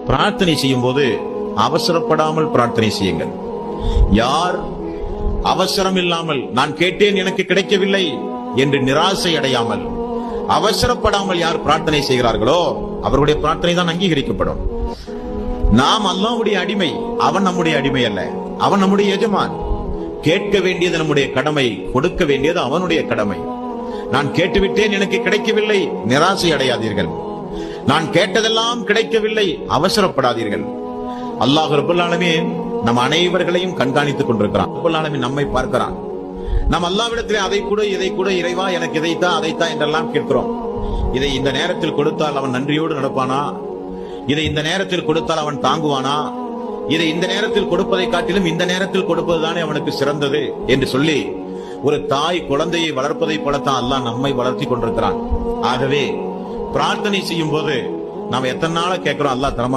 பிரார்த்தனை செய்யும் போது அவசரப்படாமல் பிரார்த்தனை செய்யுங்கள். யார் அவசரம் இல்லாமல் நான் கேட்டேன் எனக்கு கிடைக்கவில்லை என்று நிராசை அடையாமல் அவசரப்படாமல் யார் பிரார்த்தனை செய்கிறார்களோ அவருடைய பிரார்த்தனை தான் அங்கீகரிக்கப்படும். நாம் அல்லாஹ்வுடைய அடிமை, அவன் நம்முடைய அடிமை அல்ல, அவன் நம்முடைய எஜமான். கேட்க வேண்டியது நம்முடைய கடமை, கொடுக்க வேண்டியது அவனுடைய கடமை. நான் கேட்டுவிட்டேன் எனக்கு கிடைக்கவில்லை, நிராசை அடையாதீர்கள். நான் கேட்டதெல்லாம் கிடைக்கவில்லை, அவசரப்படாதீர்கள். அல்லாஹ் ரப்பல் ஆலமீன் நம் அனைவர்களையும் கண்காணித்துக் கொண்டிருக்கிறான். ரப்பல் ஆலமீன் நம்மை பார்க்கிறான். நாம் அல்லாஹ்விடத்திலே அதை கூட இதை கூட இறைவா எனக்கு இதைத்தா அதைத்தா என்றெல்லாம் கேட்கிறோம். இதை இந்த நேரத்தில் கொடுத்தால் அவன் நன்றியோடு நடப்பானா? இதை இந்த நேரத்தில் கொடுத்தால் அவன் தாங்குவானா? இதை இந்த நேரத்தில் கொடுப்பதை காட்டிலும் இந்த நேரத்தில் கொடுப்பதுதானே அவனுக்கு சிறந்தது என்று சொல்லி ஒரு தாய் குழந்தையை வளர்ப்பதை போலத்தான் அல்லாஹ் நம்மை வளர்த்தி கொண்டிருக்கிறான். ஆகவே பிரார்த்தனை செய்யும் போது நாம் எத்தனை நாள கேட்கிறோம், அல்லாஹ் தரமாட்டான்.